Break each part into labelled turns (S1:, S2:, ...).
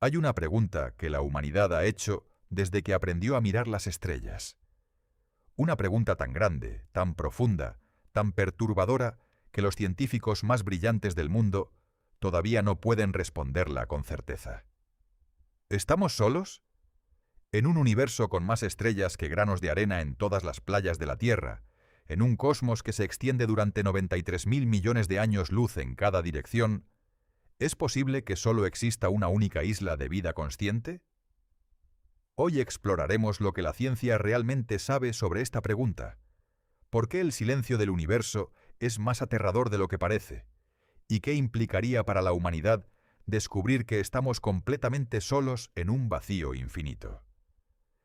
S1: Hay una pregunta que la humanidad ha hecho desde que aprendió a mirar las estrellas. Una pregunta tan grande, tan profunda, tan perturbadora, que los científicos más brillantes del mundo todavía no pueden responderla con certeza. ¿Estamos solos? En un universo con más estrellas que granos de arena en todas las playas de la Tierra, en un cosmos que se extiende durante 93.000 millones de años luz en cada dirección, ¿es posible que solo exista una única isla de vida consciente? Hoy exploraremos lo que la ciencia realmente sabe sobre esta pregunta. ¿Por qué el silencio del universo es más aterrador de lo que parece? ¿Y qué implicaría para la humanidad descubrir que estamos completamente solos en un vacío infinito?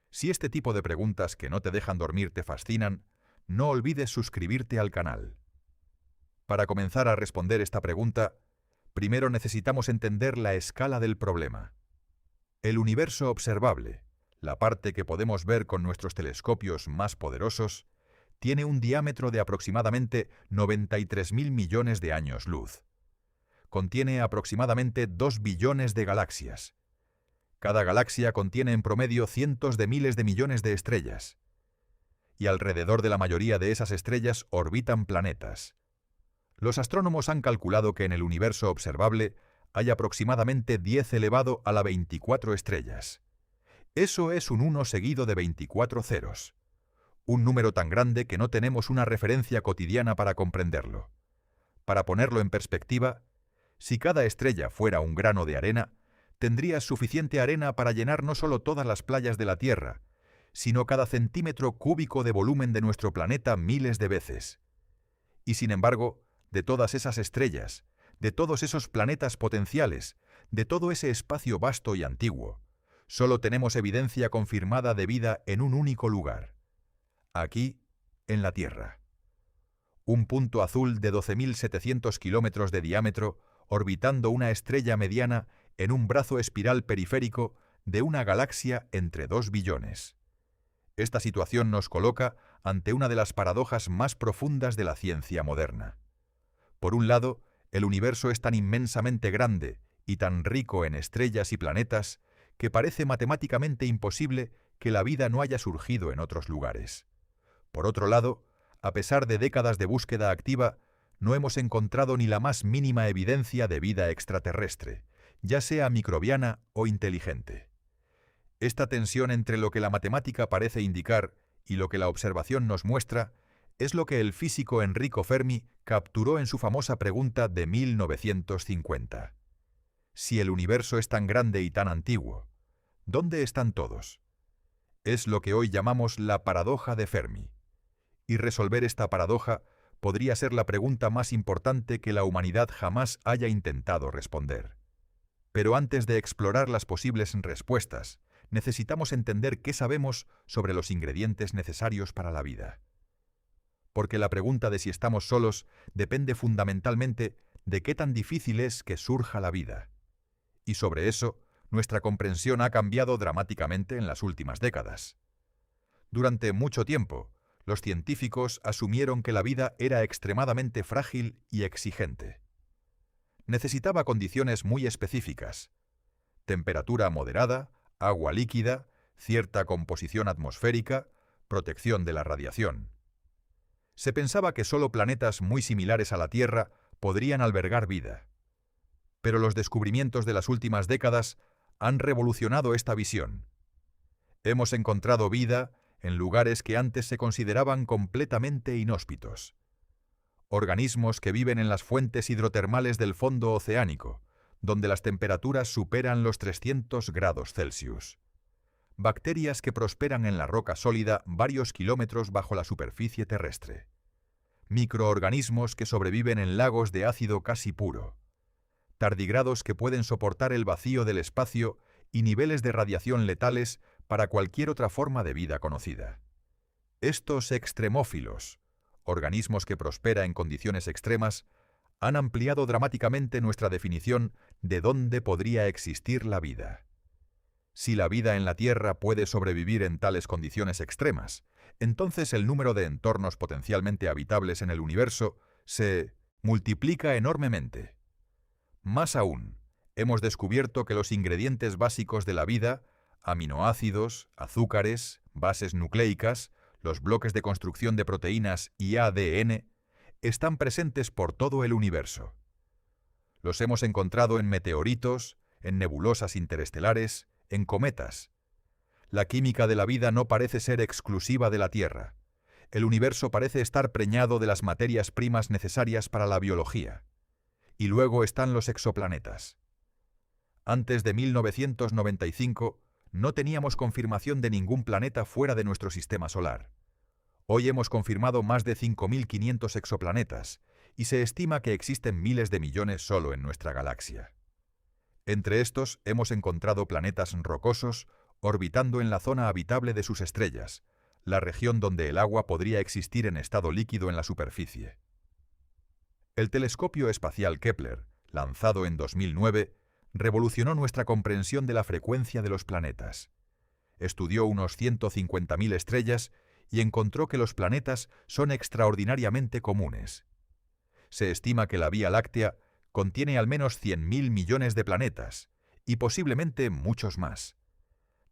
S1: Si este tipo de preguntas que no te dejan dormir te fascinan, no olvides suscribirte al canal. Para comenzar a responder esta pregunta, primero necesitamos entender la escala del problema. El universo observable, la parte que podemos ver con nuestros telescopios más poderosos, tiene un diámetro de aproximadamente 93.000 millones de años luz. Contiene aproximadamente 2 billones de galaxias. Cada galaxia contiene en promedio cientos de miles de millones de estrellas. Y alrededor de la mayoría de esas estrellas orbitan planetas. Los astrónomos han calculado que en el universo observable hay aproximadamente 10 elevado a la 24 estrellas. Eso es un 1 seguido de 24 ceros. Un número tan grande que no tenemos una referencia cotidiana para comprenderlo. Para ponerlo en perspectiva, si cada estrella fuera un grano de arena, tendrías suficiente arena para llenar no solo todas las playas de la Tierra, sino cada centímetro cúbico de volumen de nuestro planeta miles de veces. Y sin embargo, de todas esas estrellas, de todos esos planetas potenciales, de todo ese espacio vasto y antiguo, solo tenemos evidencia confirmada de vida en un único lugar. Aquí, en la Tierra. Un punto azul de 12.700 kilómetros de diámetro orbitando una estrella mediana en un brazo espiral periférico de una galaxia entre 2 billones. Esta situación nos coloca ante una de las paradojas más profundas de la ciencia moderna. Por un lado, el universo es tan inmensamente grande y tan rico en estrellas y planetas que parece matemáticamente imposible que la vida no haya surgido en otros lugares. Por otro lado, a pesar de décadas de búsqueda activa, no hemos encontrado ni la más mínima evidencia de vida extraterrestre, ya sea microbiana o inteligente. Esta tensión entre lo que la matemática parece indicar y lo que la observación nos muestra es lo que el físico Enrico Fermi capturó en su famosa pregunta de 1950. Si el universo es tan grande y tan antiguo, ¿dónde están todos? Es lo que hoy llamamos la paradoja de Fermi. Y resolver esta paradoja podría ser la pregunta más importante que la humanidad jamás haya intentado responder. Pero antes de explorar las posibles respuestas, necesitamos entender qué sabemos sobre los ingredientes necesarios para la vida. Porque la pregunta de si estamos solos depende fundamentalmente de qué tan difícil es que surja la vida. Y sobre eso, nuestra comprensión ha cambiado dramáticamente en las últimas décadas. Durante mucho tiempo, los científicos asumieron que la vida era extremadamente frágil y exigente. Necesitaba condiciones muy específicas: temperatura moderada, agua líquida, cierta composición atmosférica, protección de la radiación. Se pensaba que solo planetas muy similares a la Tierra podrían albergar vida. Pero los descubrimientos de las últimas décadas han revolucionado esta visión. Hemos encontrado vida en lugares que antes se consideraban completamente inhóspitos. Organismos que viven en las fuentes hidrotermales del fondo oceánico, donde las temperaturas superan los 300 grados Celsius. Bacterias que prosperan en la roca sólida varios kilómetros bajo la superficie terrestre. Microorganismos que sobreviven en lagos de ácido casi puro. Tardigrados que pueden soportar el vacío del espacio y niveles de radiación letales para cualquier otra forma de vida conocida. Estos extremófilos, organismos que prosperan en condiciones extremas, han ampliado dramáticamente nuestra definición de dónde podría existir la vida. Si la vida en la Tierra puede sobrevivir en tales condiciones extremas, entonces el número de entornos potencialmente habitables en el universo se multiplica enormemente. Más aún, hemos descubierto que los ingredientes básicos de la vida, aminoácidos, azúcares, bases nucleicas, los bloques de construcción de proteínas y ADN, están presentes por todo el universo. Los hemos encontrado en meteoritos, en nebulosas interestelares, en cometas. La química de la vida no parece ser exclusiva de la Tierra. El universo parece estar preñado de las materias primas necesarias para la biología. Y luego están los exoplanetas. Antes de 1995, no teníamos confirmación de ningún planeta fuera de nuestro sistema solar. Hoy hemos confirmado más de 5.500 exoplanetas, y se estima que existen miles de millones solo en nuestra galaxia. Entre estos hemos encontrado planetas rocosos orbitando en la zona habitable de sus estrellas, la región donde el agua podría existir en estado líquido en la superficie. El telescopio espacial Kepler, lanzado en 2009, revolucionó nuestra comprensión de la frecuencia de los planetas. Estudió unos 150.000 estrellas y encontró que los planetas son extraordinariamente comunes. Se estima que la Vía Láctea contiene al menos 100.000 millones de planetas, y posiblemente muchos más.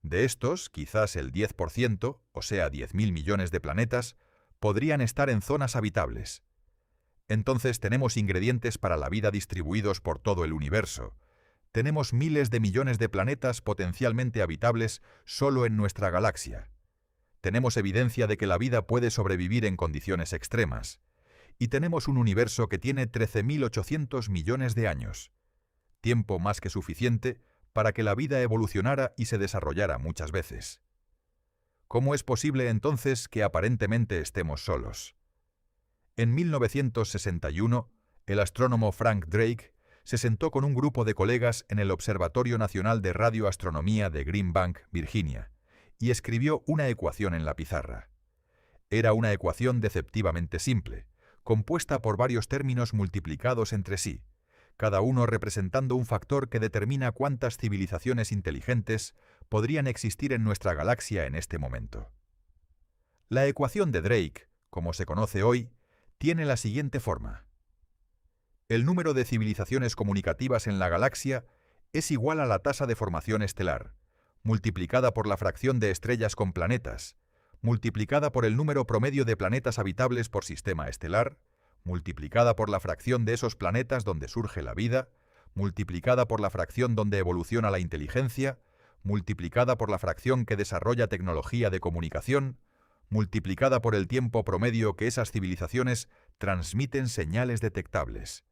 S1: De estos, quizás el 10%, o sea 10.000 millones de planetas, podrían estar en zonas habitables. Entonces tenemos ingredientes para la vida distribuidos por todo el universo. Tenemos miles de millones de planetas potencialmente habitables solo en nuestra galaxia. Tenemos evidencia de que la vida puede sobrevivir en condiciones extremas. Y tenemos un universo que tiene 13.800 millones de años. Tiempo más que suficiente para que la vida evolucionara y se desarrollara muchas veces. ¿Cómo es posible entonces que aparentemente estemos solos? En 1961, el astrónomo Frank Drake se sentó con un grupo de colegas en el Observatorio Nacional de Radioastronomía de Green Bank, Virginia, y escribió una ecuación en la pizarra. Era una ecuación deceptivamente simple, compuesta por varios términos multiplicados entre sí, cada uno representando un factor que determina cuántas civilizaciones inteligentes podrían existir en nuestra galaxia en este momento. La ecuación de Drake, como se conoce hoy, tiene la siguiente forma. El número de civilizaciones comunicativas en la galaxia es igual a la tasa de formación estelar, multiplicada por la fracción de estrellas con planetas, multiplicada por el número promedio de planetas habitables por sistema estelar, multiplicada por la fracción de esos planetas donde surge la vida, multiplicada por la fracción donde evoluciona la inteligencia, multiplicada por la fracción que desarrolla tecnología de comunicación, multiplicada por el tiempo promedio que esas civilizaciones transmiten señales detectables.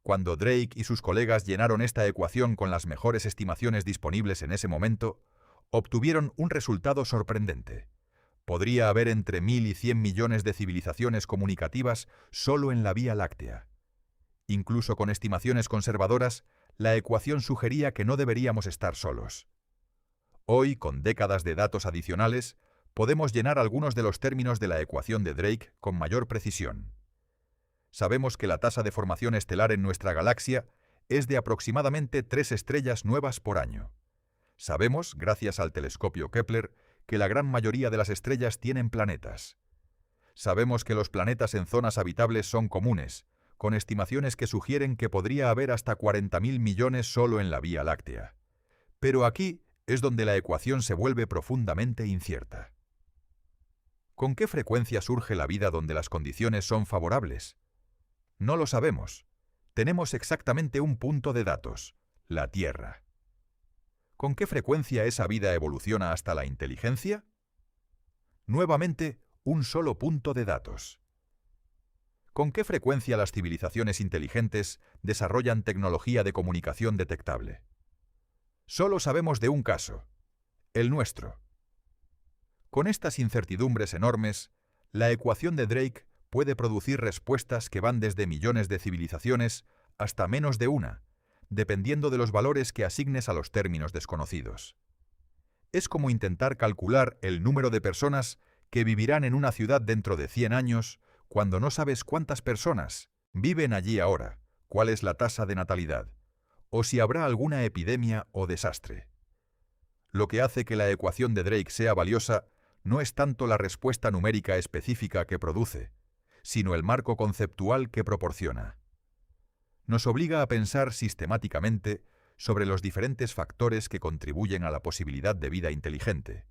S1: Cuando Drake y sus colegas llenaron esta ecuación con las mejores estimaciones disponibles en ese momento, obtuvieron un resultado sorprendente. Podría haber entre 1.000 y 100 millones de civilizaciones comunicativas solo en la Vía Láctea. Incluso con estimaciones conservadoras, la ecuación sugería que no deberíamos estar solos. Hoy, con décadas de datos adicionales, podemos llenar algunos de los términos de la ecuación de Drake con mayor precisión. Sabemos que la tasa de formación estelar en nuestra galaxia es de aproximadamente 3 estrellas nuevas por año. Sabemos, gracias al telescopio Kepler, que la gran mayoría de las estrellas tienen planetas. Sabemos que los planetas en zonas habitables son comunes, con estimaciones que sugieren que podría haber hasta 40.000 millones solo en la Vía Láctea. Pero aquí es donde la ecuación se vuelve profundamente incierta. ¿Con qué frecuencia surge la vida donde las condiciones son favorables? No lo sabemos. Tenemos exactamente un punto de datos, la Tierra. ¿Con qué frecuencia esa vida evoluciona hasta la inteligencia? Nuevamente, un solo punto de datos. ¿Con qué frecuencia las civilizaciones inteligentes desarrollan tecnología de comunicación detectable? Solo sabemos de un caso, el nuestro. Con estas incertidumbres enormes, la ecuación de Drake puede producir respuestas que van desde millones de civilizaciones hasta menos de una, dependiendo de los valores que asignes a los términos desconocidos. Es como intentar calcular el número de personas que vivirán en una ciudad dentro de 100 años cuando no sabes cuántas personas viven allí ahora, cuál es la tasa de natalidad, o si habrá alguna epidemia o desastre. Lo que hace que la ecuación de Drake sea valiosa no es tanto la respuesta numérica específica que produce, sino el marco conceptual que proporciona. Nos obliga a pensar sistemáticamente sobre los diferentes factores que contribuyen a la posibilidad de vida inteligente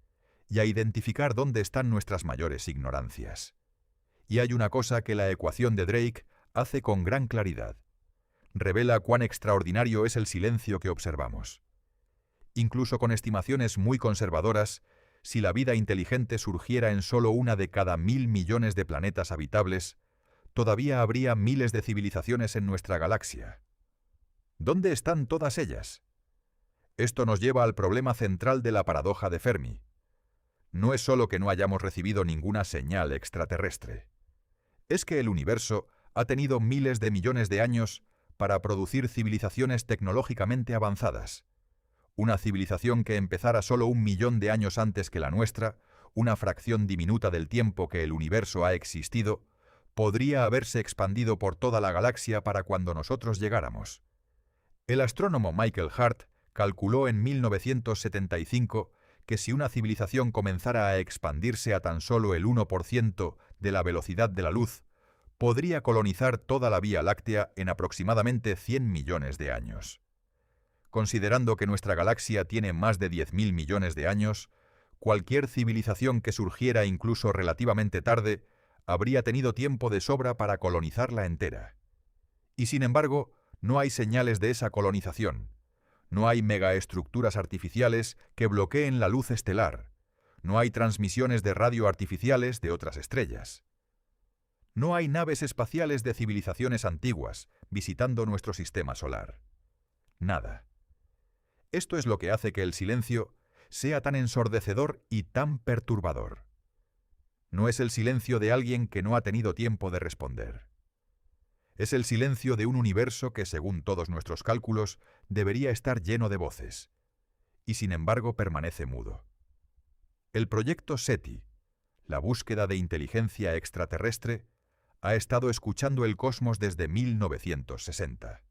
S1: y a identificar dónde están nuestras mayores ignorancias. Y hay una cosa que la ecuación de Drake hace con gran claridad. Revela cuán extraordinario es el silencio que observamos. Incluso con estimaciones muy conservadoras, si la vida inteligente surgiera en solo una de cada 1.000 millones de planetas habitables, todavía habría miles de civilizaciones en nuestra galaxia. ¿Dónde están todas ellas? Esto nos lleva al problema central de la paradoja de Fermi. No es solo que no hayamos recibido ninguna señal extraterrestre. Es que el universo ha tenido miles de millones de años para producir civilizaciones tecnológicamente avanzadas. Una civilización que empezara solo 1 millón de años antes que la nuestra, una fracción diminuta del tiempo que el universo ha existido, podría haberse expandido por toda la galaxia para cuando nosotros llegáramos. El astrónomo Michael Hart calculó en 1975 que si una civilización comenzara a expandirse a tan solo el 1% de la velocidad de la luz, podría colonizar toda la Vía Láctea en aproximadamente 100 millones de años. Considerando que nuestra galaxia tiene más de 10.000 millones de años, cualquier civilización que surgiera incluso relativamente tarde habría tenido tiempo de sobra para colonizarla entera. Y sin embargo, no hay señales de esa colonización. No hay megaestructuras artificiales que bloqueen la luz estelar. No hay transmisiones de radio artificiales de otras estrellas. No hay naves espaciales de civilizaciones antiguas visitando nuestro sistema solar. Nada. Esto es lo que hace que el silencio sea tan ensordecedor y tan perturbador. No es el silencio de alguien que no ha tenido tiempo de responder. Es el silencio de un universo que, según todos nuestros cálculos, debería estar lleno de voces, y sin embargo permanece mudo. El proyecto SETI, la búsqueda de inteligencia extraterrestre, ha estado escuchando el cosmos desde 1960.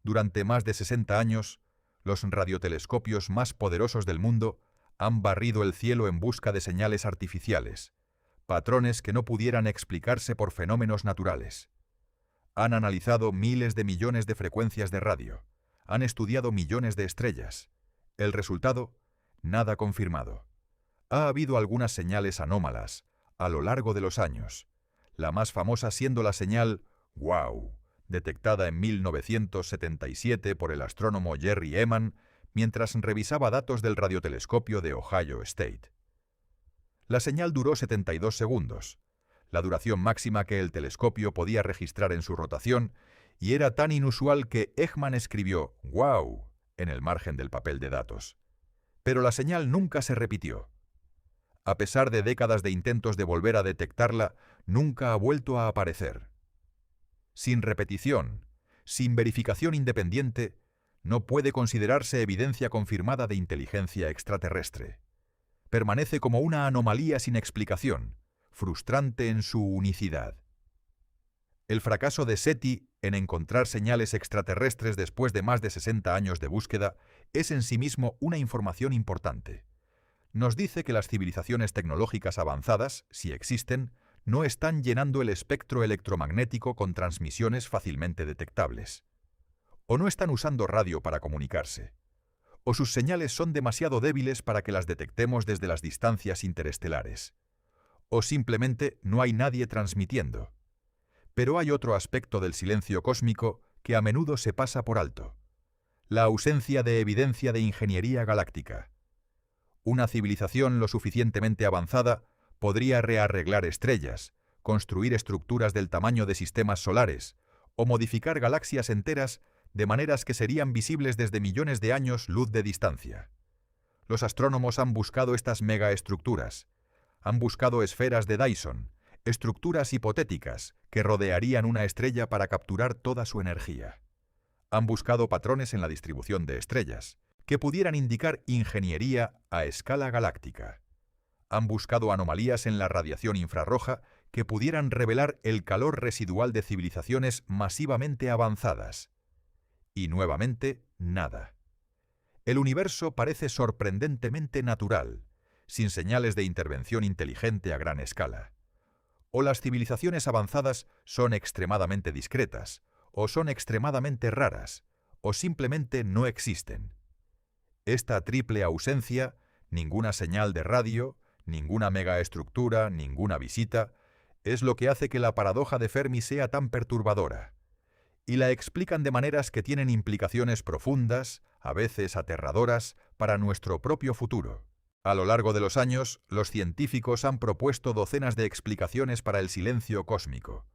S1: Durante más de 60 años, los radiotelescopios más poderosos del mundo han barrido el cielo en busca de señales artificiales, patrones que no pudieran explicarse por fenómenos naturales. Han analizado miles de millones de frecuencias de radio, han estudiado millones de estrellas. El resultado, nada confirmado. Ha habido algunas señales anómalas a lo largo de los años, la más famosa siendo la señal «Wow», detectada en 1977 por el astrónomo Jerry Ehman mientras revisaba datos del radiotelescopio de Ohio State. La señal duró 72 segundos, la duración máxima que el telescopio podía registrar en su rotación, y era tan inusual que Ehman escribió «Wow» en el margen del papel de datos. Pero la señal nunca se repitió. A pesar de décadas de intentos de volver a detectarla, nunca ha vuelto a aparecer. Sin repetición, sin verificación independiente, no puede considerarse evidencia confirmada de inteligencia extraterrestre. Permanece como una anomalía sin explicación, frustrante en su unicidad. El fracaso de SETI en encontrar señales extraterrestres después de más de 60 años de búsqueda es en sí mismo una información importante. Nos dice que las civilizaciones tecnológicas avanzadas, si existen, no están llenando el espectro electromagnético con transmisiones fácilmente detectables. O no están usando radio para comunicarse. O sus señales son demasiado débiles para que las detectemos desde las distancias interestelares. O simplemente no hay nadie transmitiendo. Pero hay otro aspecto del silencio cósmico que a menudo se pasa por alto: la ausencia de evidencia de ingeniería galáctica. Una civilización lo suficientemente avanzada podría rearreglar estrellas, construir estructuras del tamaño de sistemas solares o modificar galaxias enteras de maneras que serían visibles desde millones de años luz de distancia. Los astrónomos han buscado estas megaestructuras. Han buscado esferas de Dyson, estructuras hipotéticas que rodearían una estrella para capturar toda su energía. Han buscado patrones en la distribución de estrellas, que pudieran indicar ingeniería a escala galáctica. Han buscado anomalías en la radiación infrarroja que pudieran revelar el calor residual de civilizaciones masivamente avanzadas. Y nuevamente, nada. El universo parece sorprendentemente natural, sin señales de intervención inteligente a gran escala. O las civilizaciones avanzadas son extremadamente discretas, o son extremadamente raras, o simplemente no existen. Esta triple ausencia, ninguna señal de radio, ninguna megaestructura, ninguna visita, es lo que hace que la paradoja de Fermi sea tan perturbadora. Y la explican de maneras que tienen implicaciones profundas, a veces aterradoras, para nuestro propio futuro. A lo largo de los años, los científicos han propuesto docenas de explicaciones para el silencio cósmico.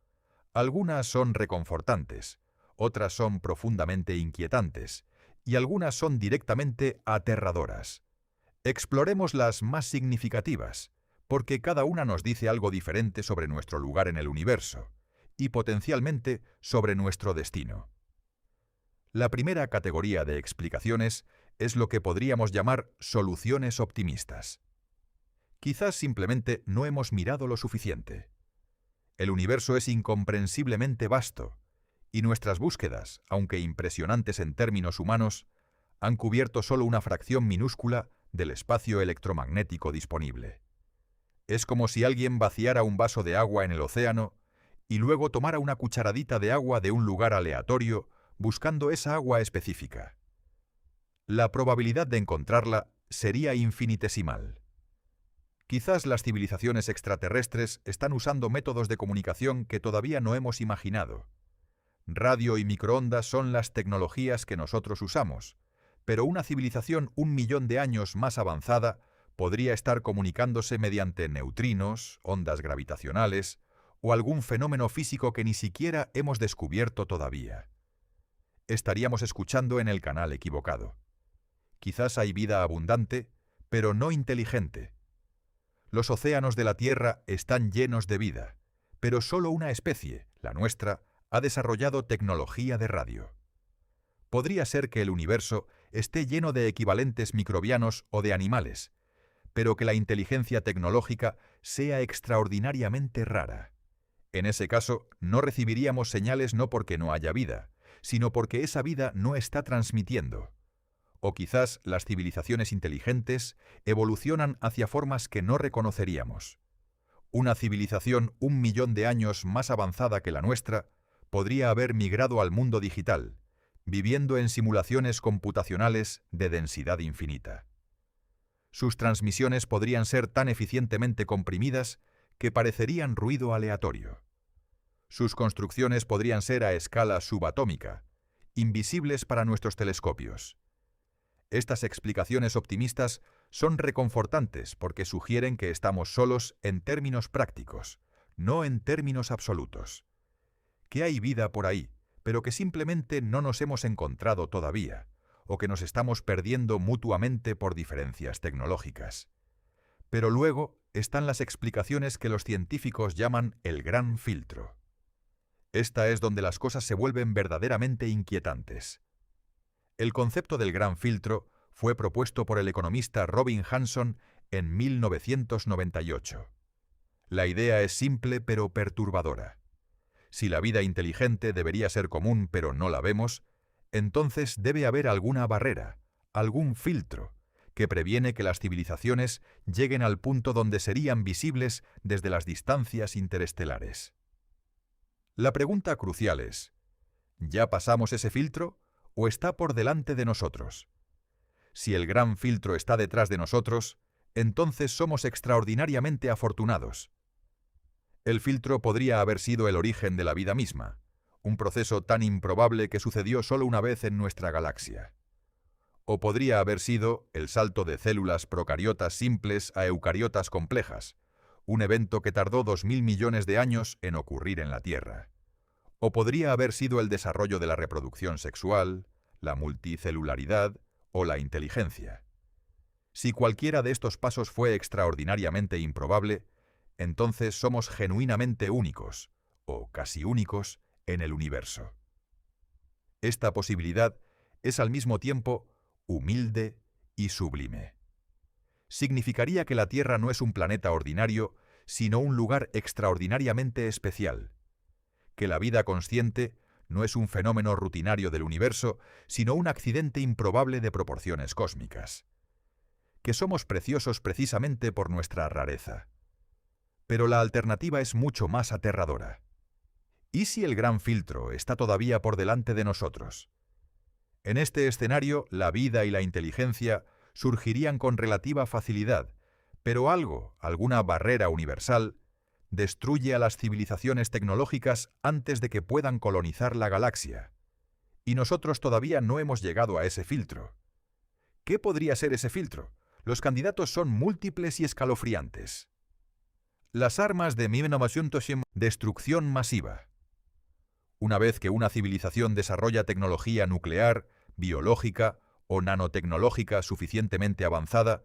S1: Algunas son reconfortantes, otras son profundamente inquietantes, y algunas son directamente aterradoras. Exploremos las más significativas, porque cada una nos dice algo diferente sobre nuestro lugar en el universo, y potencialmente sobre nuestro destino. La primera categoría de explicaciones es lo que podríamos llamar soluciones optimistas. Quizás simplemente no hemos mirado lo suficiente. El universo es incomprensiblemente vasto, y nuestras búsquedas, aunque impresionantes en términos humanos, han cubierto solo una fracción minúscula del espacio electromagnético disponible. Es como si alguien vaciara un vaso de agua en el océano y luego tomara una cucharadita de agua de un lugar aleatorio buscando esa agua específica. La probabilidad de encontrarla sería infinitesimal. Quizás las civilizaciones extraterrestres están usando métodos de comunicación que todavía no hemos imaginado. Radio y microondas son las tecnologías que nosotros usamos, pero una civilización 1.000.000 de años más avanzada podría estar comunicándose mediante neutrinos, ondas gravitacionales o algún fenómeno físico que ni siquiera hemos descubierto todavía. Estaríamos escuchando en el canal equivocado. Quizás hay vida abundante, pero no inteligente. Los océanos de la Tierra están llenos de vida, pero solo una especie, la nuestra, ha desarrollado tecnología de radio. Podría ser que el universo esté lleno de equivalentes microbianos o de animales, pero que la inteligencia tecnológica sea extraordinariamente rara. En ese caso, no recibiríamos señales no porque no haya vida, sino porque esa vida no está transmitiendo. O quizás las civilizaciones inteligentes evolucionan hacia formas que no reconoceríamos. Una civilización 1.000.000 de años más avanzada que la nuestra podría haber migrado al mundo digital, viviendo en simulaciones computacionales de densidad infinita. Sus transmisiones podrían ser tan eficientemente comprimidas que parecerían ruido aleatorio. Sus construcciones podrían ser a escala subatómica, invisibles para nuestros telescopios. Estas explicaciones optimistas son reconfortantes porque sugieren que estamos solos en términos prácticos, no en términos absolutos. Que hay vida por ahí, pero que simplemente no nos hemos encontrado todavía, o que nos estamos perdiendo mutuamente por diferencias tecnológicas. Pero luego están las explicaciones que los científicos llaman el gran filtro. Esta es donde las cosas se vuelven verdaderamente inquietantes. El concepto del gran filtro fue propuesto por el economista Robin Hanson en 1998. La idea es simple pero perturbadora. Si la vida inteligente debería ser común pero no la vemos, entonces debe haber alguna barrera, algún filtro, que previene que las civilizaciones lleguen al punto donde serían visibles desde las distancias interestelares. La pregunta crucial es, ¿ya pasamos ese filtro o está por delante de nosotros? Si el gran filtro está detrás de nosotros, entonces somos extraordinariamente afortunados. El filtro podría haber sido el origen de la vida misma, un proceso tan improbable que sucedió solo una vez en nuestra galaxia. O podría haber sido el salto de células procariotas simples a eucariotas complejas, un evento que tardó 2.000 millones de años en ocurrir en la Tierra. O podría haber sido el desarrollo de la reproducción sexual, la multicelularidad o la inteligencia. Si cualquiera de estos pasos fue extraordinariamente improbable, entonces somos genuinamente únicos, o casi únicos, en el universo. Esta posibilidad es al mismo tiempo humilde y sublime. Significaría que la Tierra no es un planeta ordinario, sino un lugar extraordinariamente especial. Que la vida consciente no es un fenómeno rutinario del universo, sino un accidente improbable de proporciones cósmicas. Que somos preciosos precisamente por nuestra rareza. Pero la alternativa es mucho más aterradora. ¿Y si el gran filtro está todavía por delante de nosotros? En este escenario, la vida y la inteligencia surgirían con relativa facilidad, pero alguna barrera universal, destruye a las civilizaciones tecnológicas antes de que puedan colonizar la galaxia. Y nosotros todavía no hemos llegado a ese filtro. ¿Qué podría ser ese filtro? Los candidatos son múltiples y escalofriantes. Las armas de 1900, destrucción masiva. Una vez que una civilización desarrolla tecnología nuclear, biológica o nanotecnológica suficientemente avanzada,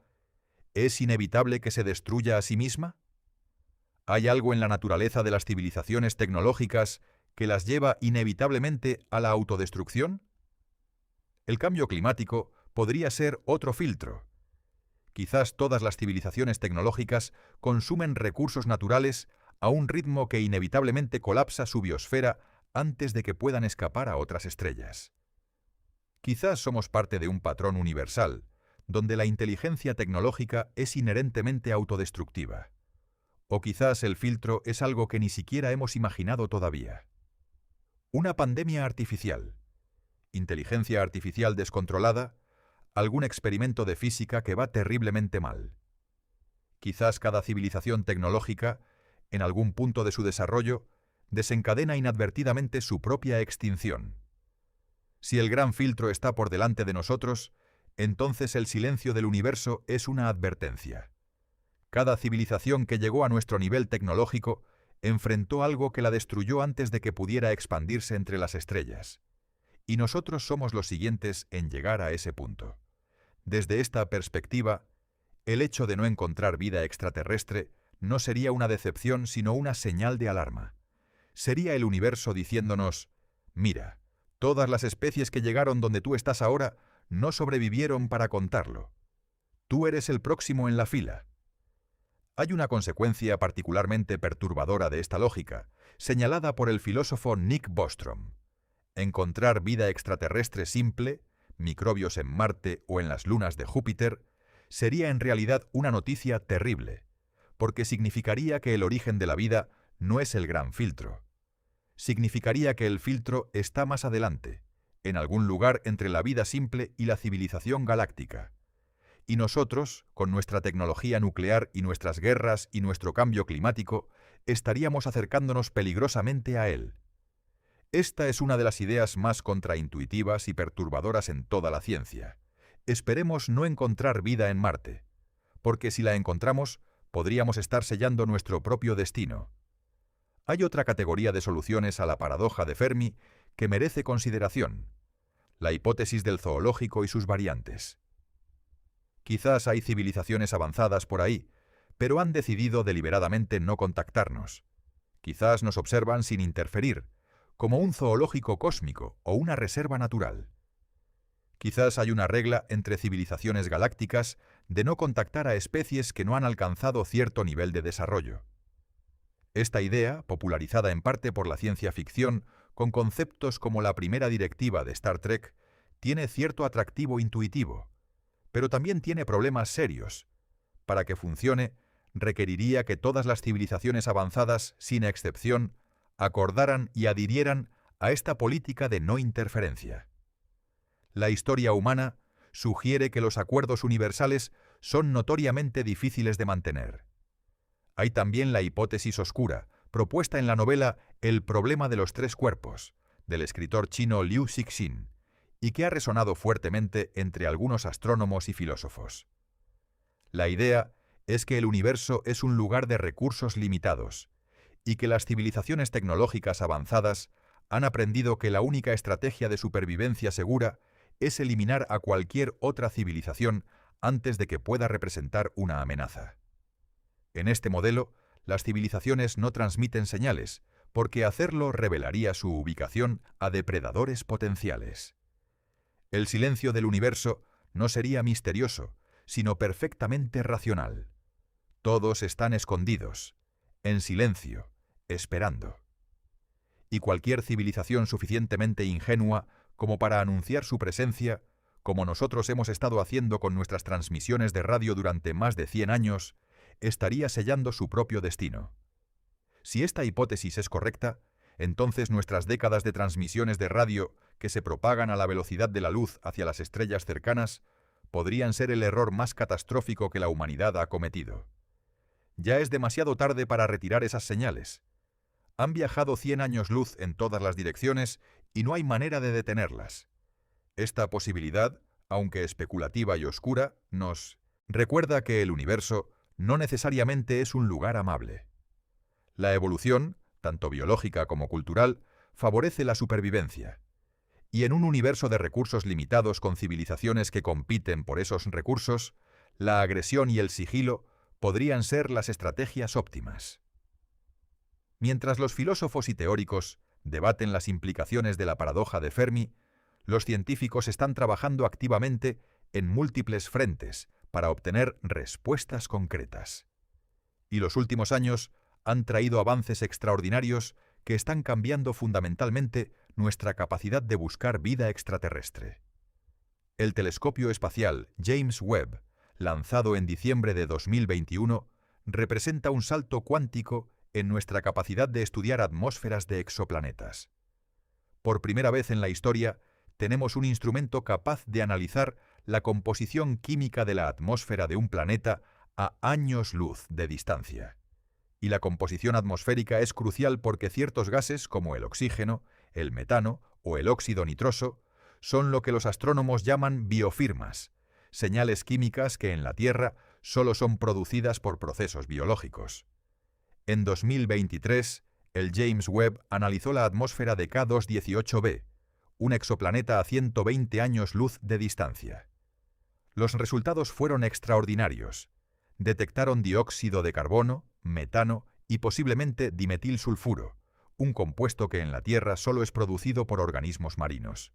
S1: ¿es inevitable que se destruya a sí misma? ¿Hay algo en la naturaleza de las civilizaciones tecnológicas que las lleva inevitablemente a la autodestrucción? El cambio climático podría ser otro filtro. Quizás todas las civilizaciones tecnológicas consumen recursos naturales a un ritmo que inevitablemente colapsa su biosfera antes de que puedan escapar a otras estrellas. Quizás somos parte de un patrón universal, donde la inteligencia tecnológica es inherentemente autodestructiva. O quizás el filtro es algo que ni siquiera hemos imaginado todavía. Una pandemia artificial, inteligencia artificial descontrolada, algún experimento de física que va terriblemente mal. Quizás cada civilización tecnológica, en algún punto de su desarrollo, desencadena inadvertidamente su propia extinción. Si el gran filtro está por delante de nosotros, entonces el silencio del universo es una advertencia. Cada civilización que llegó a nuestro nivel tecnológico enfrentó algo que la destruyó antes de que pudiera expandirse entre las estrellas. Y nosotros somos los siguientes en llegar a ese punto. Desde esta perspectiva, el hecho de no encontrar vida extraterrestre no sería una decepción sino una señal de alarma. Sería el universo diciéndonos, mira, todas las especies que llegaron donde tú estás ahora no sobrevivieron para contarlo. Tú eres el próximo en la fila. Hay una consecuencia particularmente perturbadora de esta lógica, señalada por el filósofo Nick Bostrom. Encontrar vida extraterrestre simple, microbios en Marte o en las lunas de Júpiter, sería en realidad una noticia terrible, porque significaría que el origen de la vida no es el gran filtro. Significaría que el filtro está más adelante, en algún lugar entre la vida simple y la civilización galáctica. Y nosotros, con nuestra tecnología nuclear y nuestras guerras y nuestro cambio climático, estaríamos acercándonos peligrosamente a él. Esta es una de las ideas más contraintuitivas y perturbadoras en toda la ciencia. Esperemos no encontrar vida en Marte, porque si la encontramos, podríamos estar sellando nuestro propio destino. Hay otra categoría de soluciones a la paradoja de Fermi que merece consideración: la hipótesis del zoológico y sus variantes. Quizás hay civilizaciones avanzadas por ahí, pero han decidido deliberadamente no contactarnos. Quizás nos observan sin interferir, como un zoológico cósmico o una reserva natural. Quizás hay una regla entre civilizaciones galácticas de no contactar a especies que no han alcanzado cierto nivel de desarrollo. Esta idea, popularizada en parte por la ciencia ficción, con conceptos como la primera directiva de Star Trek, tiene cierto atractivo intuitivo, pero también tiene problemas serios. Para que funcione, requeriría que todas las civilizaciones avanzadas, sin excepción, acordaran y adhirieran a esta política de no interferencia. La historia humana sugiere que los acuerdos universales son notoriamente difíciles de mantener. Hay también la hipótesis oscura, propuesta en la novela El problema de los tres cuerpos, del escritor chino Liu Cixin, y que ha resonado fuertemente entre algunos astrónomos y filósofos. La idea es que el universo es un lugar de recursos limitados, y que las civilizaciones tecnológicas avanzadas han aprendido que la única estrategia de supervivencia segura es eliminar a cualquier otra civilización antes de que pueda representar una amenaza. En este modelo, las civilizaciones no transmiten señales, porque hacerlo revelaría su ubicación a depredadores potenciales. El silencio del universo no sería misterioso, sino perfectamente racional. Todos están escondidos, en silencio, esperando. Y cualquier civilización suficientemente ingenua como para anunciar su presencia, como nosotros hemos estado haciendo con nuestras transmisiones de radio durante más de 100 años, estaría sellando su propio destino. Si esta hipótesis es correcta, entonces nuestras décadas de transmisiones de radio que se propagan a la velocidad de la luz hacia las estrellas cercanas podrían ser el error más catastrófico que la humanidad ha cometido. Ya es demasiado tarde para retirar esas señales. Han viajado 100 años luz en todas las direcciones y no hay manera de detenerlas. Esta posibilidad, aunque especulativa y oscura, nos recuerda que el universo no necesariamente es un lugar amable. La evolución, tanto biológica como cultural, favorece la supervivencia. Y en un universo de recursos limitados con civilizaciones que compiten por esos recursos, la agresión y el sigilo podrían ser las estrategias óptimas. Mientras los filósofos y teóricos debaten las implicaciones de la paradoja de Fermi, los científicos están trabajando activamente en múltiples frentes para obtener respuestas concretas. Y los últimos años han traído avances extraordinarios que están cambiando fundamentalmente nuestra capacidad de buscar vida extraterrestre. El telescopio espacial James Webb, lanzado en diciembre de 2021, representa un salto cuántico en nuestra capacidad de estudiar atmósferas de exoplanetas. Por primera vez en la historia, tenemos un instrumento capaz de analizar la composición química de la atmósfera de un planeta a años luz de distancia. Y la composición atmosférica es crucial porque ciertos gases como el oxígeno, el metano o el óxido nitroso son lo que los astrónomos llaman biofirmas, señales químicas que en la Tierra solo son producidas por procesos biológicos. En 2023, el James Webb analizó la atmósfera de K218b, un exoplaneta a 120 años luz de distancia. Los resultados fueron extraordinarios. Detectaron dióxido de carbono, metano y posiblemente dimetilsulfuro, un compuesto que en la Tierra solo es producido por organismos marinos.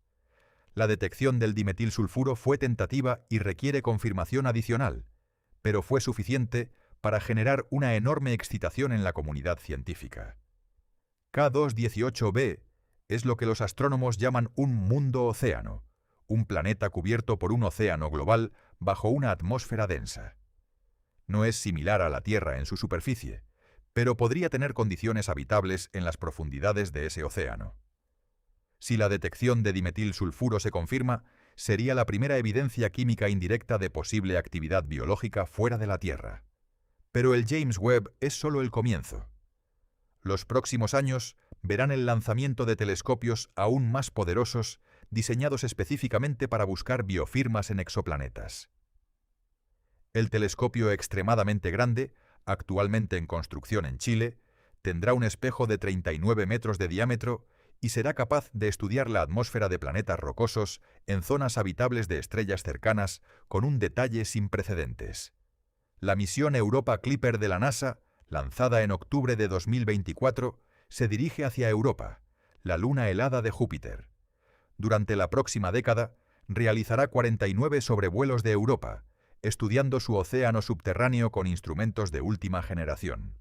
S1: La detección del dimetilsulfuro fue tentativa y requiere confirmación adicional, pero fue suficiente para generar una enorme excitación en la comunidad científica. K218b es lo que los astrónomos llaman un mundo océano, un planeta cubierto por un océano global bajo una atmósfera densa. No es similar a la Tierra en su superficie, pero podría tener condiciones habitables en las profundidades de ese océano. Si la detección de dimetilsulfuro se confirma, sería la primera evidencia química indirecta de posible actividad biológica fuera de la Tierra. Pero el James Webb es solo el comienzo. Los próximos años verán el lanzamiento de telescopios aún más poderosos, diseñados específicamente para buscar biofirmas en exoplanetas. El telescopio extremadamente grande, actualmente en construcción en Chile, tendrá un espejo de 39 metros de diámetro y será capaz de estudiar la atmósfera de planetas rocosos en zonas habitables de estrellas cercanas con un detalle sin precedentes. La misión Europa Clipper de la NASA, lanzada en octubre de 2024, se dirige hacia Europa, la luna helada de Júpiter. Durante la próxima década, realizará 49 sobrevuelos de Europa, estudiando su océano subterráneo con instrumentos de última generación.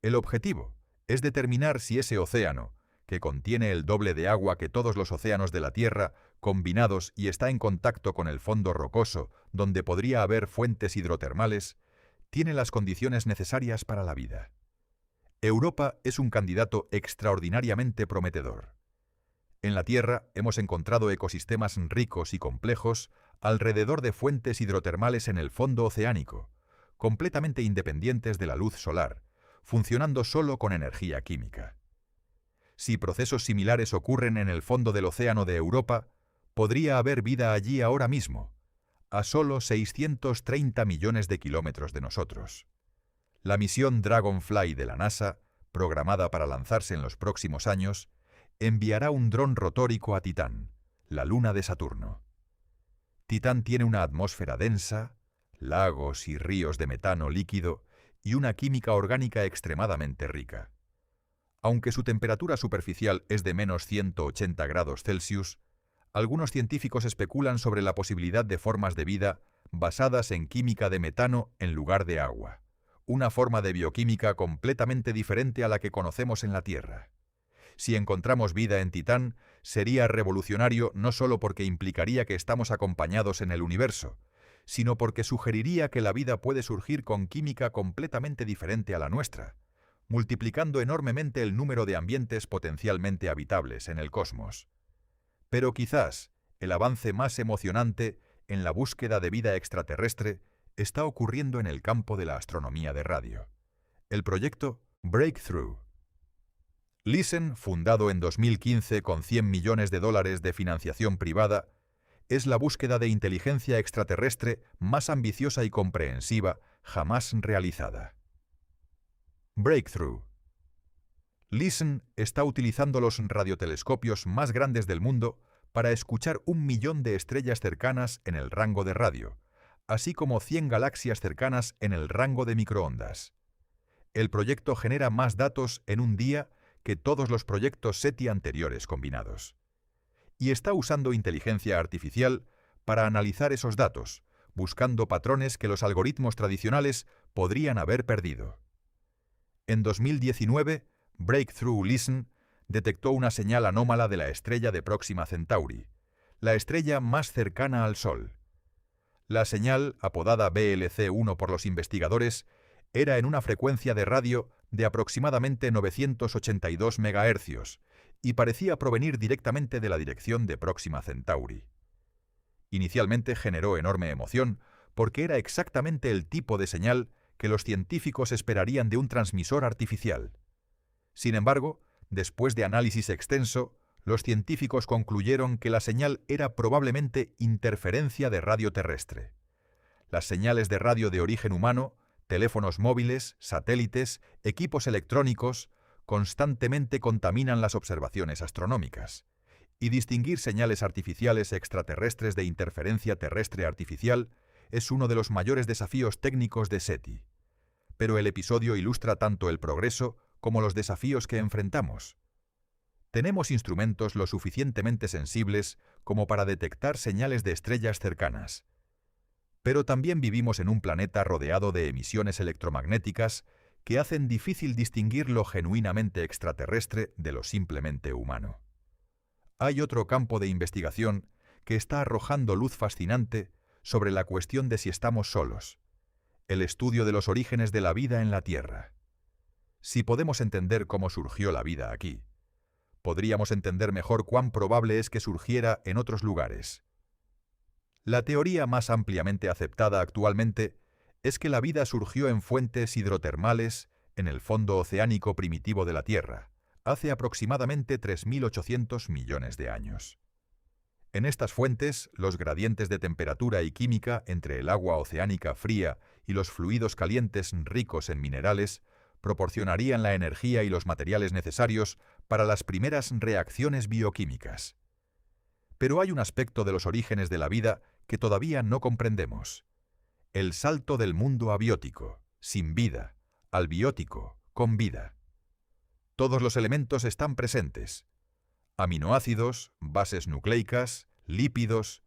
S1: El objetivo es determinar si ese océano, que contiene el doble de agua que todos los océanos de la Tierra, combinados y está en contacto con el fondo rocoso, donde podría haber fuentes hidrotermales, tiene las condiciones necesarias para la vida. Europa es un candidato extraordinariamente prometedor. En la Tierra hemos encontrado ecosistemas ricos y complejos alrededor de fuentes hidrotermales en el fondo oceánico, completamente independientes de la luz solar, funcionando solo con energía química. Si procesos similares ocurren en el fondo del océano de Europa, podría haber vida allí ahora mismo, a solo 630 millones de kilómetros de nosotros. La misión Dragonfly de la NASA, programada para lanzarse en los próximos años, enviará un dron rotórico a Titán, la luna de Saturno. Titán tiene una atmósfera densa, lagos y ríos de metano líquido y una química orgánica extremadamente rica. Aunque su temperatura superficial es de menos 180 grados Celsius, algunos científicos especulan sobre la posibilidad de formas de vida basadas en química de metano en lugar de agua, una forma de bioquímica completamente diferente a la que conocemos en la Tierra. Si encontramos vida en Titán, sería revolucionario no solo porque implicaría que estamos acompañados en el universo, sino porque sugeriría que la vida puede surgir con química completamente diferente a la nuestra, multiplicando enormemente el número de ambientes potencialmente habitables en el cosmos. Pero quizás el avance más emocionante en la búsqueda de vida extraterrestre está ocurriendo en el campo de la astronomía de radio. El proyecto Breakthrough. LISTEN, fundado en 2015 con $100 millones de financiación privada, es la búsqueda de inteligencia extraterrestre más ambiciosa y comprensiva jamás realizada. Breakthrough. LISTEN está utilizando los radiotelescopios más grandes del mundo para escuchar 1 millón de estrellas cercanas en el rango de radio, así como 100 galaxias cercanas en el rango de microondas. El proyecto genera más datos en un día que todos los proyectos SETI anteriores combinados. Y está usando inteligencia artificial para analizar esos datos, buscando patrones que los algoritmos tradicionales podrían haber perdido. En 2019, Breakthrough LISTEN detectó una señal anómala de la estrella de Próxima Centauri, la estrella más cercana al Sol. La señal, apodada BLC-1 por los investigadores, era en una frecuencia de radio de aproximadamente 982 MHz y parecía provenir directamente de la dirección de Próxima Centauri. Inicialmente generó enorme emoción porque era exactamente el tipo de señal que los científicos esperarían de un transmisor artificial. Sin embargo, después de análisis extenso, los científicos concluyeron que la señal era probablemente interferencia de radio terrestre. Las señales de radio de origen humano, teléfonos móviles, satélites, equipos electrónicos, constantemente contaminan las observaciones astronómicas, y distinguir señales artificiales extraterrestres de interferencia terrestre artificial es uno de los mayores desafíos técnicos de SETI. Pero el episodio ilustra tanto el progreso como los desafíos que enfrentamos. Tenemos instrumentos lo suficientemente sensibles como para detectar señales de estrellas cercanas. Pero también vivimos en un planeta rodeado de emisiones electromagnéticas que hacen difícil distinguir lo genuinamente extraterrestre de lo simplemente humano. Hay otro campo de investigación que está arrojando luz fascinante sobre la cuestión de si estamos solos: el estudio de los orígenes de la vida en la Tierra. Si podemos entender cómo surgió la vida aquí, podríamos entender mejor cuán probable es que surgiera en otros lugares. La teoría más ampliamente aceptada actualmente es que la vida surgió en fuentes hidrotermales en el fondo oceánico primitivo de la Tierra, hace aproximadamente 3.800 millones de años. En estas fuentes, los gradientes de temperatura y química entre el agua oceánica fría y los fluidos calientes ricos en minerales proporcionarían la energía y los materiales necesarios para las primeras reacciones bioquímicas. Pero hay un aspecto de los orígenes de la vida que todavía no comprendemos: el salto del mundo abiótico, sin vida, al biótico, con vida. Todos los elementos están presentes: aminoácidos, bases nucleicas, lípidos.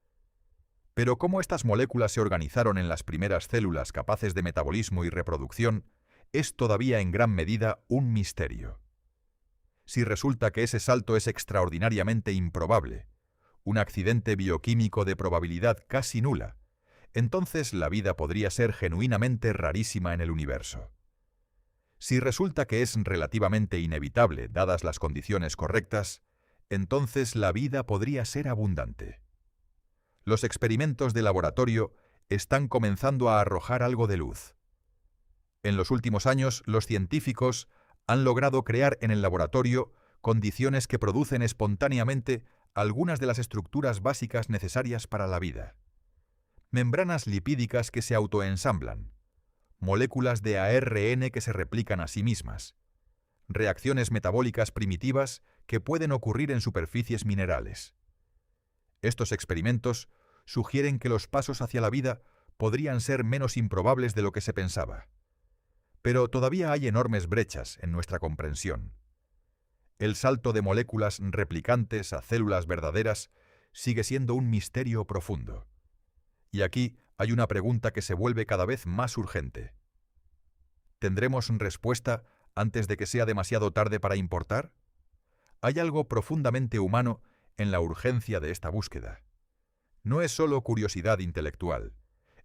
S1: Pero cómo estas moléculas se organizaron en las primeras células capaces de metabolismo y reproducción es todavía en gran medida un misterio. Si resulta que ese salto es extraordinariamente improbable, un accidente bioquímico de probabilidad casi nula, entonces la vida podría ser genuinamente rarísima en el universo. Si resulta que es relativamente inevitable dadas las condiciones correctas, entonces la vida podría ser abundante. Los experimentos de laboratorio están comenzando a arrojar algo de luz. En los últimos años, los científicos han logrado crear en el laboratorio condiciones que producen espontáneamente algunas de las estructuras básicas necesarias para la vida. Membranas lipídicas que se autoensamblan, moléculas de ARN que se replican a sí mismas, reacciones metabólicas primitivas que pueden ocurrir en superficies minerales. Estos experimentos sugieren que los pasos hacia la vida podrían ser menos improbables de lo que se pensaba. Pero todavía hay enormes brechas en nuestra comprensión. El salto de moléculas replicantes a células verdaderas sigue siendo un misterio profundo. Y aquí hay una pregunta que se vuelve cada vez más urgente. ¿Tendremos respuesta antes de que sea demasiado tarde para importar? Hay algo profundamente humano en la urgencia de esta búsqueda. No es solo curiosidad intelectual,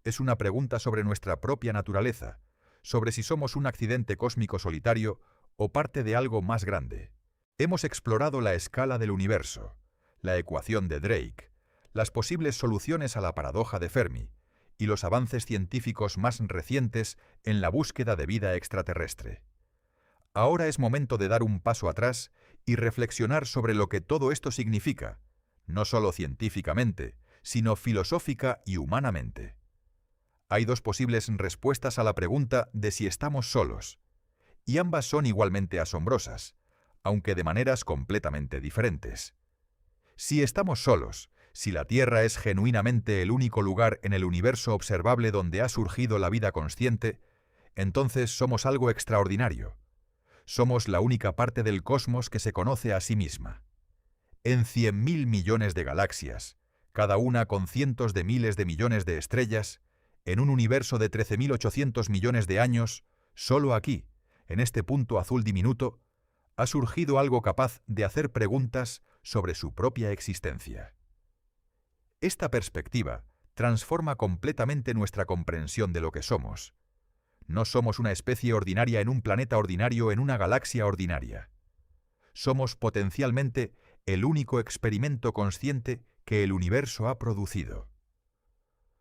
S1: es una pregunta sobre nuestra propia naturaleza, sobre si somos un accidente cósmico solitario o parte de algo más grande. Hemos explorado la escala del universo, la ecuación de Drake, las posibles soluciones a la paradoja de Fermi y los avances científicos más recientes en la búsqueda de vida extraterrestre. Ahora es momento de dar un paso atrás y reflexionar sobre lo que todo esto significa, no solo científicamente, sino filosófica y humanamente. Hay dos posibles respuestas a la pregunta de si estamos solos, y ambas son igualmente asombrosas, aunque de maneras completamente diferentes. Si estamos solos, si la Tierra es genuinamente el único lugar en el universo observable donde ha surgido la vida consciente, entonces somos algo extraordinario. Somos la única parte del cosmos que se conoce a sí misma. En 100.000 millones de galaxias, cada una con cientos de miles de millones de estrellas, en un universo de 13.800 millones de años, solo aquí, en este punto azul diminuto, ha surgido algo capaz de hacer preguntas sobre su propia existencia. Esta perspectiva transforma completamente nuestra comprensión de lo que somos. No somos una especie ordinaria en un planeta ordinario en una galaxia ordinaria. Somos potencialmente el único experimento consciente que el universo ha producido.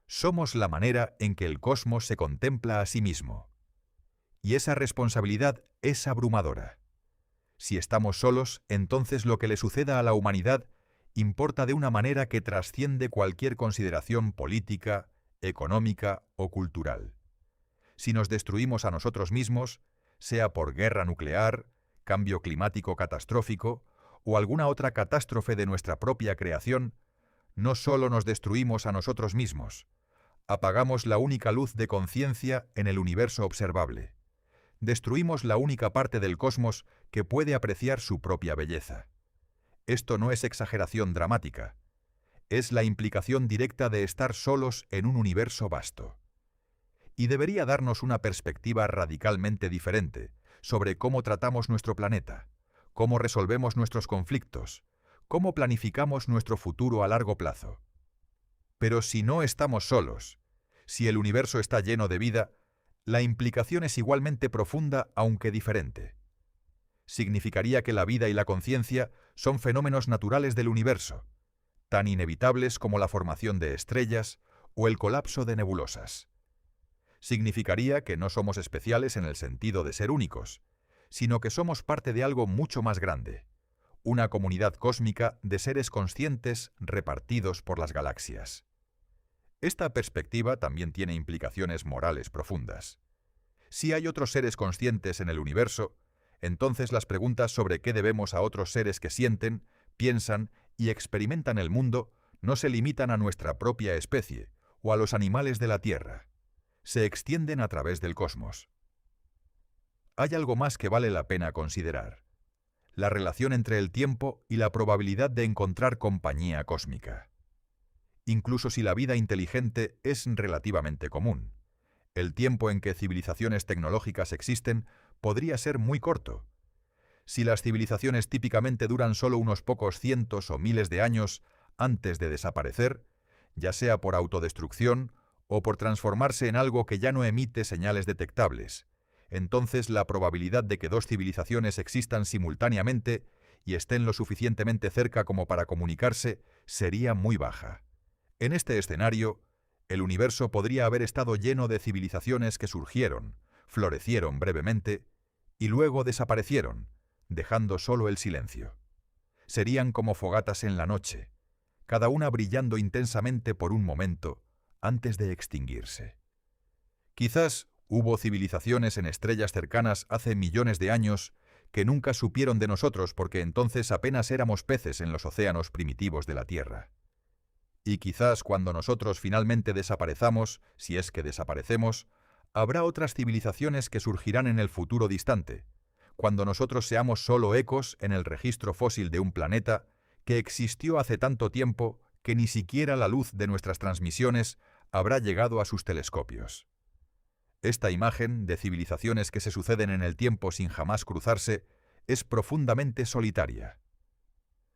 S1: Somos la manera en que el cosmos se contempla a sí mismo. Y esa responsabilidad es abrumadora. Si estamos solos, entonces lo que le suceda a la humanidad importa de una manera que trasciende cualquier consideración política, económica o cultural. Si nos destruimos a nosotros mismos, sea por guerra nuclear, cambio climático catastrófico o alguna otra catástrofe de nuestra propia creación, no solo nos destruimos a nosotros mismos, apagamos la única luz de conciencia en el universo observable. Destruimos la única parte del cosmos que puede apreciar su propia belleza. Esto no es exageración dramática. Es la implicación directa de estar solos en un universo vasto. Y debería darnos una perspectiva radicalmente diferente sobre cómo tratamos nuestro planeta, cómo resolvemos nuestros conflictos, cómo planificamos nuestro futuro a largo plazo. Pero si no estamos solos, si el universo está lleno de vida, la implicación es igualmente profunda aunque diferente. Significaría que la vida y la conciencia son fenómenos naturales del universo, tan inevitables como la formación de estrellas o el colapso de nebulosas. Significaría que no somos especiales en el sentido de ser únicos, sino que somos parte de algo mucho más grande, una comunidad cósmica de seres conscientes repartidos por las galaxias. Esta perspectiva también tiene implicaciones morales profundas. Si hay otros seres conscientes en el universo, entonces las preguntas sobre qué debemos a otros seres que sienten, piensan y experimentan el mundo no se limitan a nuestra propia especie o a los animales de la Tierra. Se extienden a través del cosmos. Hay algo más que vale la pena considerar: la relación entre el tiempo y la probabilidad de encontrar compañía cósmica. Incluso si la vida inteligente es relativamente común, el tiempo en que civilizaciones tecnológicas existen podría ser muy corto. Si las civilizaciones típicamente duran solo unos pocos cientos o miles de años antes de desaparecer, ya sea por autodestrucción o por transformarse en algo que ya no emite señales detectables, entonces la probabilidad de que dos civilizaciones existan simultáneamente y estén lo suficientemente cerca como para comunicarse sería muy baja. En este escenario, el universo podría haber estado lleno de civilizaciones que surgieron, florecieron brevemente y luego desaparecieron, dejando solo el silencio. Serían como fogatas en la noche, cada una brillando intensamente por un momento antes de extinguirse. Quizás hubo civilizaciones en estrellas cercanas hace millones de años que nunca supieron de nosotros porque entonces apenas éramos peces en los océanos primitivos de la Tierra. Y quizás cuando nosotros finalmente desaparezamos, si es que desaparecemos, habrá otras civilizaciones que surgirán en el futuro distante, cuando nosotros seamos solo ecos en el registro fósil de un planeta que existió hace tanto tiempo que ni siquiera la luz de nuestras transmisiones habrá llegado a sus telescopios. Esta imagen de civilizaciones que se suceden en el tiempo sin jamás cruzarse es profundamente solitaria,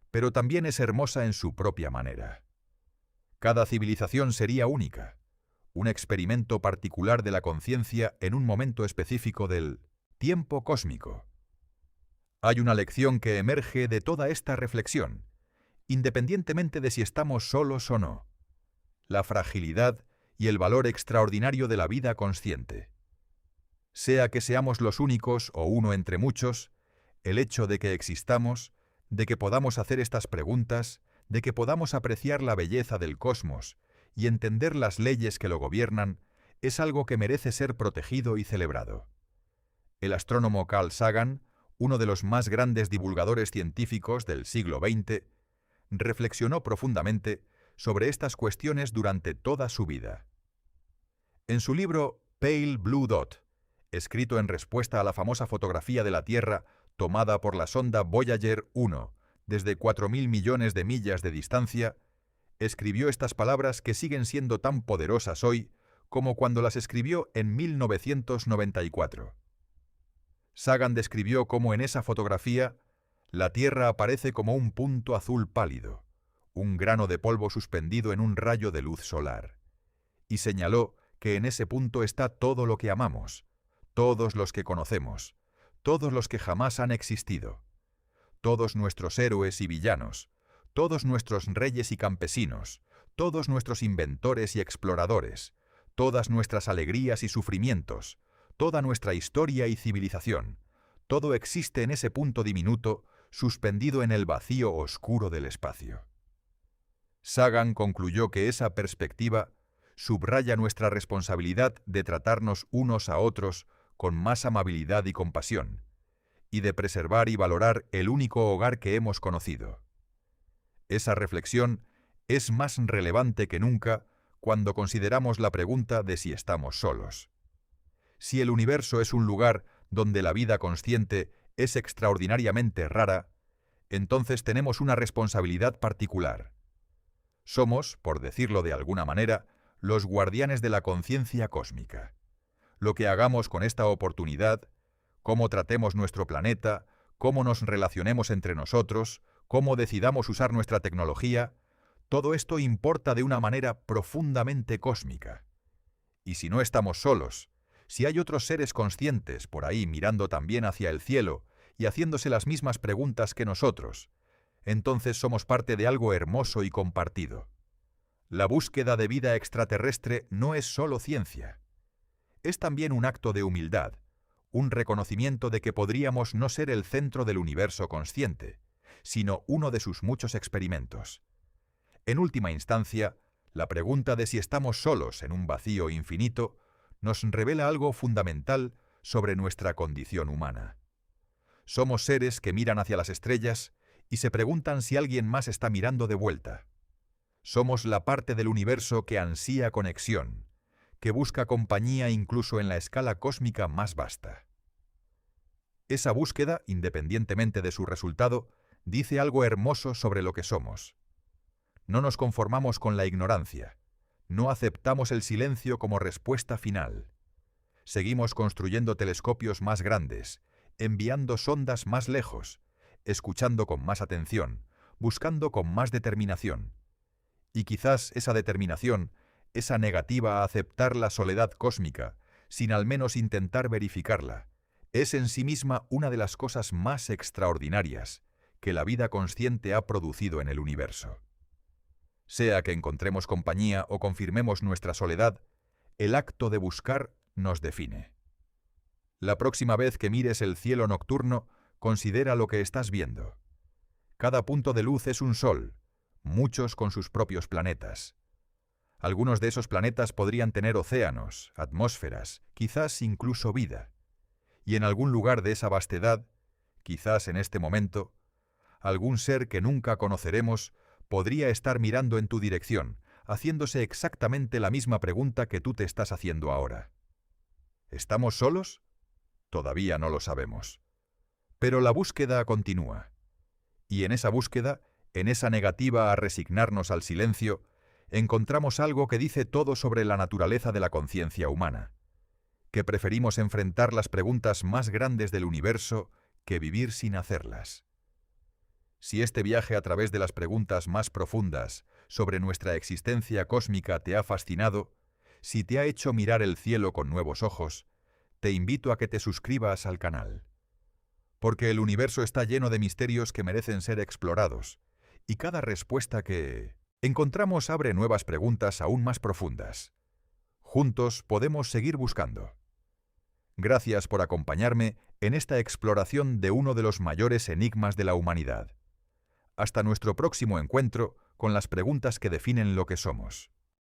S1: pero también es hermosa en su propia manera. Cada civilización sería única, un experimento particular de la conciencia en un momento específico del tiempo cósmico. Hay una lección que emerge de toda esta reflexión, independientemente de si estamos solos o no: la fragilidad y el valor extraordinario de la vida consciente. Sea que seamos los únicos o uno entre muchos, el hecho de que existamos, de que podamos hacer estas preguntas, de que podamos apreciar la belleza del cosmos y entender las leyes que lo gobiernan, es algo que merece ser protegido y celebrado. El astrónomo Carl Sagan, uno de los más grandes divulgadores científicos del siglo XX, reflexionó profundamente sobre estas cuestiones durante toda su vida. En su libro Pale Blue Dot, escrito en respuesta a la famosa fotografía de la Tierra tomada por la sonda Voyager 1 desde 4.000 millones de millas de distancia, escribió estas palabras que siguen siendo tan poderosas hoy como cuando las escribió en 1994. Sagan describió cómo en esa fotografía la Tierra aparece como un punto azul pálido, un grano de polvo suspendido en un rayo de luz solar, y señaló que en ese punto está todo lo que amamos, todos los que conocemos, todos los que jamás han existido, todos nuestros héroes y villanos, todos nuestros reyes y campesinos, todos nuestros inventores y exploradores, todas nuestras alegrías y sufrimientos, toda nuestra historia y civilización, todo existe en ese punto diminuto, suspendido en el vacío oscuro del espacio. Sagan concluyó que esa perspectiva subraya nuestra responsabilidad de tratarnos unos a otros con más amabilidad y compasión, y de preservar y valorar el único hogar que hemos conocido. Esa reflexión es más relevante que nunca cuando consideramos la pregunta de si estamos solos. Si el universo es un lugar donde la vida consciente es extraordinariamente rara, entonces tenemos una responsabilidad particular. Somos, por decirlo de alguna manera, los guardianes de la conciencia cósmica. Lo que hagamos con esta oportunidad, cómo tratemos nuestro planeta, cómo nos relacionemos entre nosotros, cómo decidamos usar nuestra tecnología, todo esto importa de una manera profundamente cósmica. Y si no estamos solos, si hay otros seres conscientes por ahí mirando también hacia el cielo y haciéndose las mismas preguntas que nosotros, entonces somos parte de algo hermoso y compartido. La búsqueda de vida extraterrestre no es solo ciencia. Es también un acto de humildad, un reconocimiento de que podríamos no ser el centro del universo consciente, sino uno de sus muchos experimentos. En última instancia, la pregunta de si estamos solos en un vacío infinito nos revela algo fundamental sobre nuestra condición humana. Somos seres que miran hacia las estrellas y se preguntan si alguien más está mirando de vuelta. Somos la parte del universo que ansía conexión, que busca compañía incluso en la escala cósmica más vasta. Esa búsqueda, independientemente de su resultado, dice algo hermoso sobre lo que somos. No nos conformamos con la ignorancia, no aceptamos el silencio como respuesta final. Seguimos construyendo telescopios más grandes, enviando sondas más lejos, escuchando con más atención, buscando con más determinación. Y quizás esa determinación, esa negativa a aceptar la soledad cósmica, sin al menos intentar verificarla, es en sí misma una de las cosas más extraordinarias que la vida consciente ha producido en el universo. Sea que encontremos compañía o confirmemos nuestra soledad, el acto de buscar nos define. La próxima vez que mires el cielo nocturno, considera lo que estás viendo. Cada punto de luz es un sol, muchos con sus propios planetas. Algunos de esos planetas podrían tener océanos, atmósferas, quizás incluso vida. Y en algún lugar de esa vastedad, quizás en este momento, algún ser que nunca conoceremos podría estar mirando en tu dirección, haciéndose exactamente la misma pregunta que tú te estás haciendo ahora. ¿Estamos solos? Todavía no lo sabemos. Pero la búsqueda continúa. Y en esa búsqueda, en esa negativa a resignarnos al silencio, encontramos algo que dice todo sobre la naturaleza de la conciencia humana, que preferimos enfrentar las preguntas más grandes del universo que vivir sin hacerlas. Si este viaje a través de las preguntas más profundas sobre nuestra existencia cósmica te ha fascinado, si te ha hecho mirar el cielo con nuevos ojos, te invito a que te suscribas al canal. porque el universo está lleno de misterios que merecen ser explorados, y cada respuesta que encontramos abre nuevas preguntas aún más profundas. Juntos podemos seguir buscando. Gracias por acompañarme en esta exploración de uno de los mayores enigmas de la humanidad. Hasta nuestro próximo encuentro con las preguntas que definen lo que somos.